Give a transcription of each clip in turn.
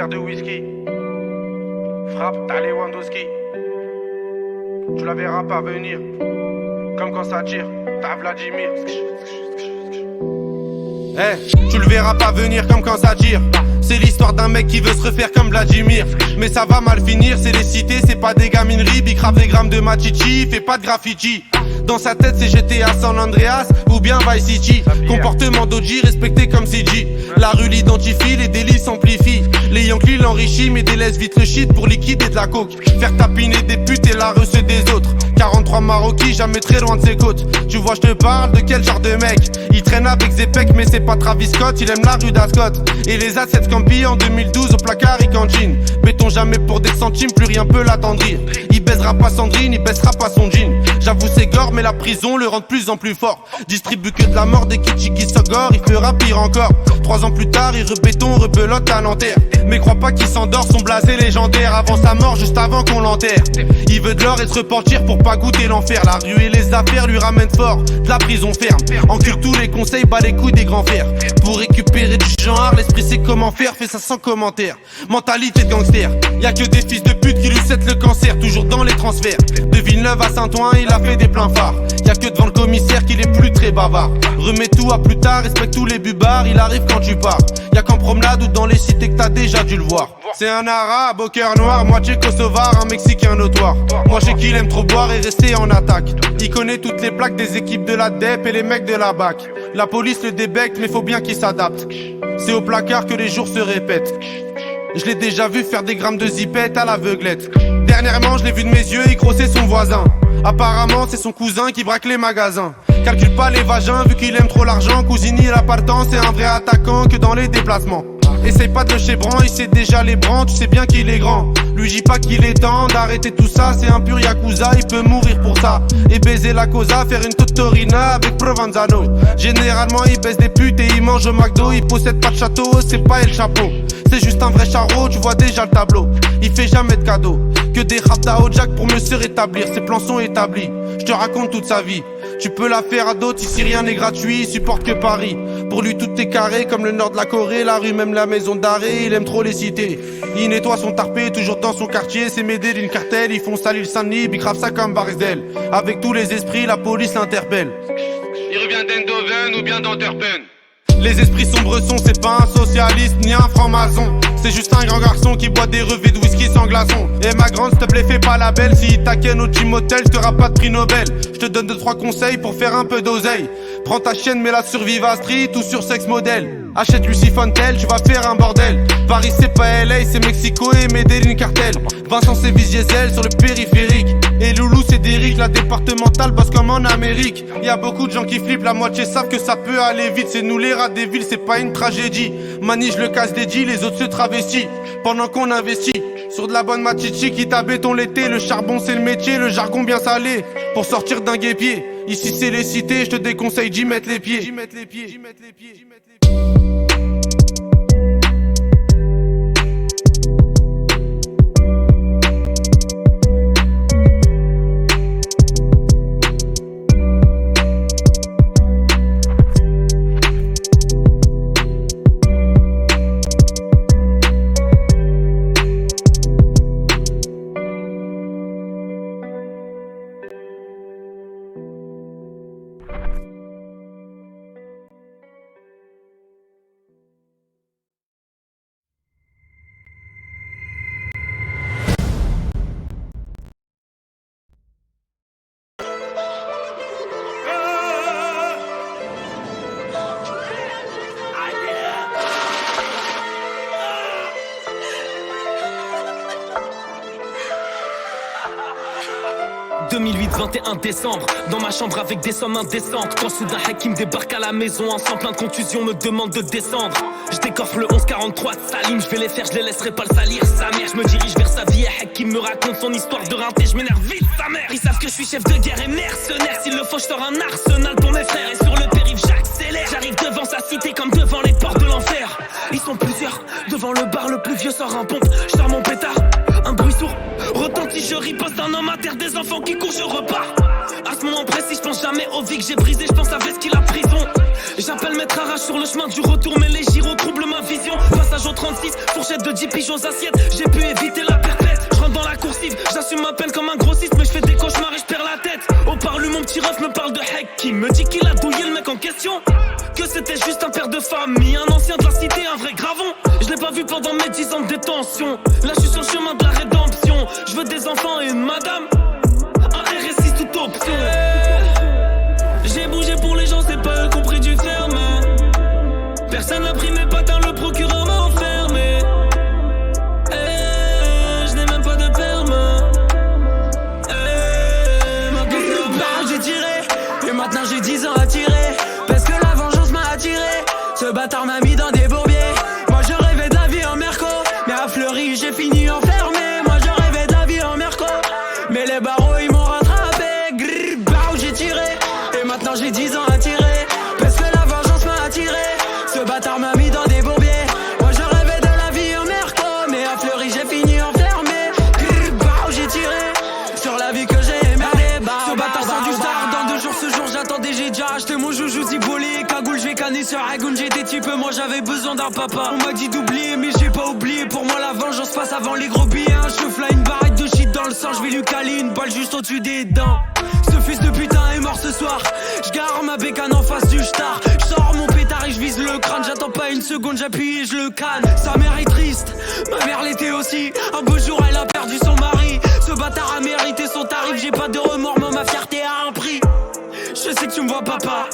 verre de whisky. Frappe, t'as Lewandowski. Tu la verras pas venir. Comme quand ça tire, t'as Vladimir. Tu le verras pas venir comme quand ça tire. C'est l'histoire d'un mec qui veut se refaire comme Vladimir. Mais ça va mal finir, c'est les cités, c'est pas des gamineries. Big grave des grammes de machichi, il fait pas de graffiti. Dans sa tête c'est GTA San Andreas ou bien Vice City. Comportement d'OG respecté comme CG. La rue l'identifie, les délits s'amplifient. Les Yankees l'enrichissent mais délaissent vite le shit pour liquider de la coke. Faire tapiner des putes et la recée des autres. 43 Maroquis, jamais très loin de ses côtes. Tu vois je te parle de quel genre de mec. Il traîne avec Zepek mais c'est pas Travis Scott. Il aime la rue d'Ascot. Et les assets Scampi en 2012 au placard il cantine. Béton jamais pour des centimes, plus rien peut l'attendrir. Il baisera pas Sandrine, il baissera pas son jean. J'avoue c'est gore mais la prison le rend de plus en plus fort. Distribue que de la mort des Kichiki Sogor, il fera pire encore. 3 ans plus tard il rebéton, rebelote à Nanterre. Mais crois pas qu'il s'endort, son blasé légendaire. Avant sa mort, juste avant qu'on l'enterre. Il veut de l'or et se repentir pour pas goûter l'enfer. La rue et les affaires lui ramènent fort, de la prison ferme. Encule tous les conseils, bat les couilles des grands fers. Pour récupérer du genre, l'esprit sait comment faire, fait ça sans commentaire. Mentalité de gangster, y'a que des fils de pute qui lui cèdent le cancer. Toujours dans les transferts, de Villeneuve à Saint-Ouen, il a fait des pleins phares. Y'a que devant le commissaire qu'il est plus très bavard. Remets tout à plus tard, respecte tous les bubards. Il arrive quand tu pars, y'a qu'en promenade ou dans les cités que t'as déjà dû le voir. C'est un arabe au cœur noir, moitié kosovar, un mexicain notoire. Moi je sais qu'il aime trop boire et rester en attaque. Il connaît toutes les plaques des équipes de la DEP et les mecs de la BAC. La police le débecte mais faut bien qu'il s'adapte. C'est au placard que les jours se répètent. Je l'ai déjà vu faire des grammes de zipette à l'aveuglette. Dernièrement je l'ai vu de mes yeux, il grossait son voisin. Apparemment c'est son cousin qui braque les magasins. Calcule pas les vagins vu qu'il aime trop l'argent. Cousini il a pas le temps, c'est un vrai attaquant que dans les déplacements. Essaye pas de le chébran, il sait déjà les brans, tu sais bien qu'il est grand. Lui dis pas qu'il est temps d'arrêter tout ça, c'est un pur yakuza, il peut mourir pour ça. Et baiser la cosa, faire une totorina avec Provenzano. Généralement il baisse des putes et il mange au McDo. Il possède pas de château, c'est pas El Chapeau. C'est juste un vrai charreau, tu vois déjà le tableau. Il fait jamais de cadeaux, que des raptas au jack pour mieux se rétablir. Ses plans sont établis, je te raconte toute sa vie. Tu peux la faire à d'autres, ici rien n'est gratuit, il supporte que Paris. Pour lui tout est carré, comme le nord de la Corée, la rue même la maison d'arrêt, il aime trop les cités. Il nettoie son tarpé, toujours dans son quartier, c'est m'aider d'une cartelle, ils font salir le Saint-Denis, bicrave ça comme Barzel. Avec tous les esprits, la police l'interpelle. Il revient d'Eindhoven ou bien d'Antwerpen. Les esprits sombres sont, c'est pas un socialiste ni un franc-maçon. C'est juste un grand garçon qui boit des revêts de whisky sans glaçon. Et ma grande, s'il te plaît, fais pas la belle. Si t'as ken au team hotel, j't'auras pas de prix Nobel. J'te donne 2-3 conseils pour faire un peu d'oseille. Prends ta chienne, mets-la sur Viva Street ou sur Sex Model. Achète Lucy Fontel, tu vas faire un bordel. Paris c'est pas LA, c'est Mexico et Medellin cartel. Vincent c'est Diesel sur le périphérique. Et Loulou c'est Derrick, la départementale bosse comme en Amérique. Y'a beaucoup de gens qui flippent, la moitié savent que ça peut aller vite. C'est nous les rats des villes, c'est pas une tragédie. Mani je le casse des deals, les autres se travestissent. Pendant qu'on investit sur de la bonne machichi qui t'a béton l'été. Le charbon c'est le métier, le jargon bien salé. Pour sortir d'un guépier, ici c'est les cités, je te déconseille d'y mettre les pieds. « 2008, 21 décembre, dans ma chambre avec des sommes indécentes. Quand soudain Hakim débarque à la maison, en sang plein de contusions, me demande de descendre. Je décoffre le 1143 de Salim, je vais les faire, je les laisserai pas le salir, sa mère. Je me dirige vers sa vie et Hakim me raconte son histoire de rinté, je m'énerve vite, sa mère. Ils savent que je suis chef de guerre et mercenaire, s'il le faut je sors un arsenal pour mes frères. Et sur le périph' j'accélère, j'arrive devant sa cité comme devant les portes de l'enfer. Ils sont plusieurs, devant le bar le plus vieux sort un pompe, je sors mon pétard. Un bruit sourd retentit, je riposte d'un homme à terre, des enfants qui courent, je repars. À ce moment précis, je pense jamais aux vies que j'ai brisées, je pense à Vesky la prison. J'appelle Maître Arrache sur le chemin du retour, mais les gyros troublent ma vision. Passage au 36, fourchette de 10 pigeons aux assiettes. J'ai pu éviter la perpète. Je rentre dans la coursive, j'assume ma peine comme un grossiste. Mais je fais des cauchemars et je perds la tête. Au parlu, mon petit ref me parle de Hakim. Me dit qu'il a douillé le mec en question. Que c'était juste un père de famille, un ancien de la cité, un vrai gravon. Je l'ai pas vu pendant mes 10 ans de détention. Là je suis sur le chemin de la rédemption. Je veux des enfants et une madame. Un RS6 toute option. J'ai bougé pour les gens, c'est pas eux qui ont pris du ferme. Personne n'a pris mes patins, le procureur m'a enfermé. Je n'ai même pas de perme. J'ai tiré, et maintenant j'ai 10 ans à tirer. Parce que la vengeance m'a attiré. Ce bâtard m'a mis dans des bourbiers. Moi je rêvais de la vie en merco, mais à Fleury j'ai fini enfermé. Moi je rêvais de la vie en merco, mais les barreaux ils m'ont rattrapé. Grrr, bah, j'ai tiré, et maintenant j'ai 10 ans à tirer. Parce que la vengeance m'a attiré. Ce bâtard m'a mis dans des bourbiers. Moi je rêvais de la vie en merco, mais à Fleury j'ai fini enfermé. Grrr, bah, j'ai tiré sur la vie que j'ai aimée. Ce bâtard sort du star. Dans 2 jours ce jour j'attendais, j'ai déjà acheté mon joujou zibolé. Cagoule, je vais canner sur Agoun, j'étais type, moi j'avais besoin d'un papa. On m'a dit d'oublier, mais j'ai pas oublié. Pour moi la vengeance passe avant les gros billets. Un cheveu là, une barrette de shit dans le sang. Je vais lui caler une balle juste au-dessus des dents. Ce fils de putain est mort ce soir. J'gare ma bécane en face du star. J'sors mon pétard et j'vise le crâne. J'attends pas une seconde, j'appuie et je le canne. Sa mère est triste, ma mère l'était aussi. Un beau jour elle a perdu son mari. Ce bâtard a mérité son tarif. J'ai pas de remords, mais ma fierté a un prix. Je sais que tu me vois papa,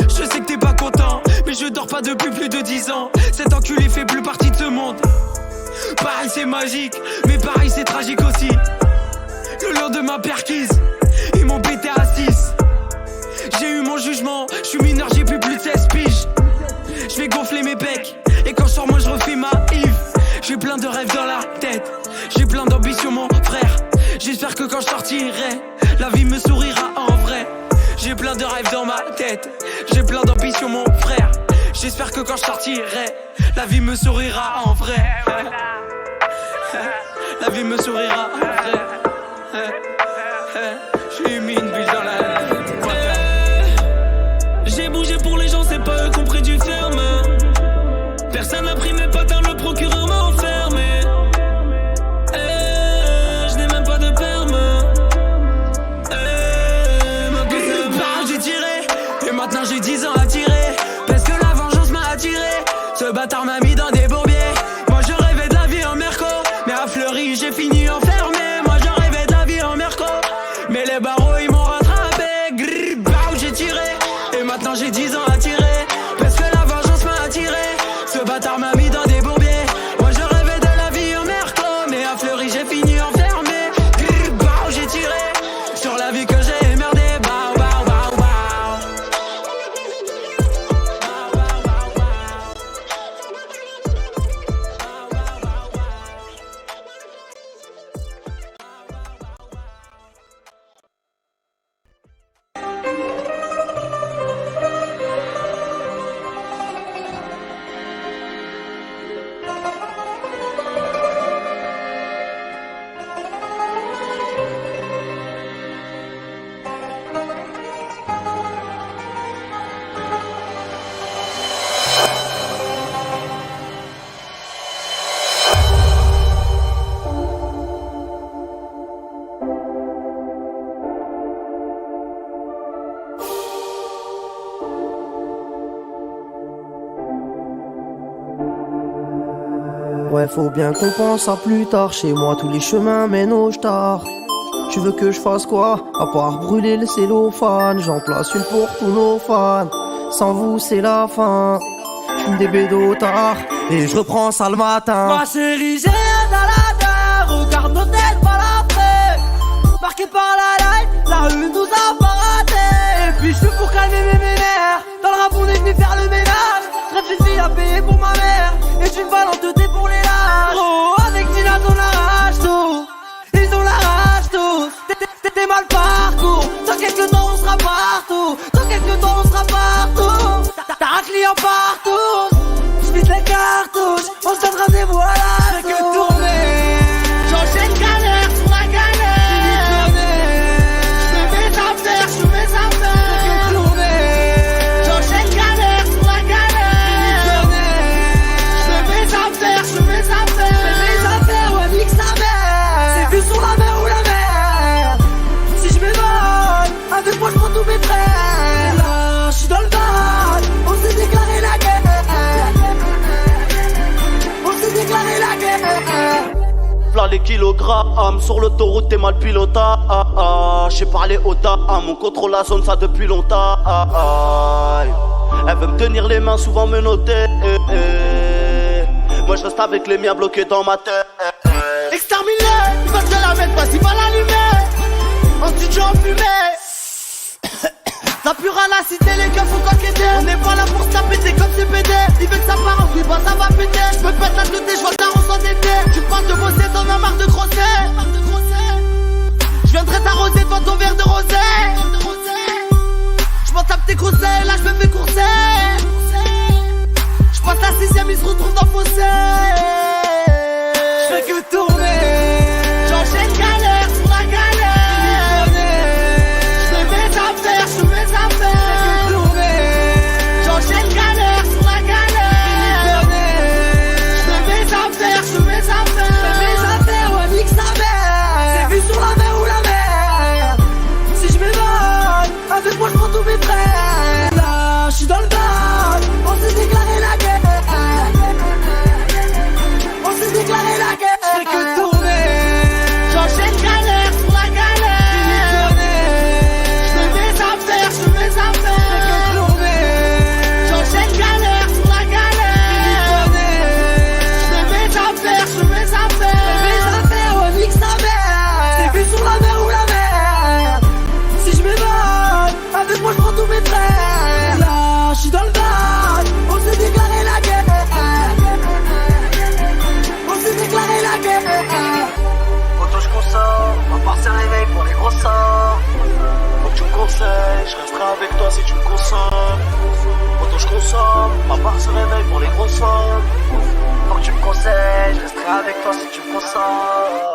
je sais que t'es pas content, mais je dors pas depuis plus de 10 ans. Cet enculé fait plus partie de ce monde. Pareil c'est magique, mais pareil c'est tragique aussi. Le lendemain perquise, ils m'ont pété à 6. J'ai eu mon jugement, je suis mineur, j'ai plus de 16 piges. Je vais gonfler mes pecs, et quand je sors moi je refais ma Yves. J'ai plein de rêves dans la tête, j'ai plein d'ambitions mon frère. J'espère que quand je sortirai, la vie me sourira en vrai. J'ai plein de rêves dans ma tête, j'ai plein d'ambitions mon frère. J'espère que quand je sortirai, la vie me sourira en vrai. La vie me sourira en vrai. J'ai mis une bille dans la tête. J'ai bougé pour les gens, c'est pas eux qui ont pris du ferme. Personne n'a pris mes patins, le procureur m'a enfermé. Je n'ai même pas de perme. J'ai tiré, et maintenant j'ai 10 ans à tirer. Parce que la vengeance m'a attiré. Ce bâtard m'a mis dans des bourbiers. Moi je rêvais de la vie en merco, mais à Fleury j'ai fini enfermé. Moi je rêvais de la vie en merco, mais les barreaux ils m'ont rattrapé. Grrr, bah, j'ai tiré, et maintenant j'ai 10 ans à tirer. Parce que la vengeance m'a attiré. Ce bâtard m'a mis dans des bourbiers. Moi je rêvais de la vie en merco, mais à Fleury j'ai fini enfermé. Grrr, bah, j'ai tiré sur la vie que j'ai émerdé. Bah, bah, bah, bah. Ouais, faut bien qu'on pense à plus tard. Chez moi, tous les chemins mènent au star. Tu veux que je fasse quoi? À part brûler le cellophane. J'en place une pour tous nos fans. Sans vous, c'est la fin. J'fume des bédos tard et je reprends ça le matin. Ma chérie, j'ai rien à la mer. Regarde nos têtes pas l'après. Marqué par la life, la rue nous a pas raté. Et puis je suis pour calmer mes nerfs. Dans le rap, on est venu faire le ménage. Rêve une fille à payer pour ma mère. Et tu me balances de thé pour les lâches. Oh, avec Tina, on arrache tout. Ils ont la rage tous. T'es mal parcours. Dans quelques temps, on sera partout. Dans quelques temps, on sera partout. T'as un client partout. J'vise les cartouches. On se donne rendez-vous à la Fais que tourner. J'enchaîne galère sur la galère. J'fais mes affaires, j'fais mes affaires. Fais que tourner. J'enchaîne galère sur la galère. J'fais mes affaires. kilogrammes. Sur l'autoroute t'es mal pilota. J'ai parlé au dame, on contrôle la zone ça depuis longtemps. Elle veut me tenir les mains, souvent me noter. Moi je reste avec les miens bloqués dans ma tête. Exterminé, il va te la mettre, vas-y va l'allumer. En studio en fumée. Ça pue à la cité, les gars faut qu'enquêter. On n'est pas là pour se la péter comme CPD. Il veut que ça part en couille, bah ça va péter. J'me pète la tête et j'vois le daron s'endetter. Tu parles de bosser, t'en as marre de grosser. J'viendrai t'arroser devant ton verre de rosé. J'pense à tes conseils, là j'me fais courser. J'passe la 6ème, il se retrouve dans le fossé. J'fais que tourner. J'enchaîne galère sur la galère. J'fais mes affaires, j'fais mes affaires. J'fais que tourner. J'enchaîne galère sur la galère. J'fais mes affaires, j'fais mes affaires. J'fais mes affaires, ouais nique sa mère. C'est vu sur la mer ou la mer. Si j'm'évade, avec moi j'prends tous mes frères. Là, j'suis dans le bas, on s'est déclaré la guerre. On s'est déclaré la guerre. J'fais que tourner. J'enchaîne galère sur la galère. J'fais mes affaires, j'fais mes affaires. J'fais que tourner. J'enchaîne galère sur la galère. J'fais mes affaires, j'fais mes affaires. J'fais mes affaires, ouais nique sa mère. C'est vu sur la mer ou la mer. Si j'm'évade, avec moi j'prends tous mes frères. Là, j'suis dans le bas, on s'est déclaré la guerre. On s'est déclaré la guerre. Auto j'consomme, ma part c'est réveil pour les gros sorts. Faut que tu me conseilles, je resterai avec toi si tu me consommes. Auto j'consomme, ma part se réveille pour les gros sommes. Faut que tu me conseilles, je resterai avec toi si tu me consommes.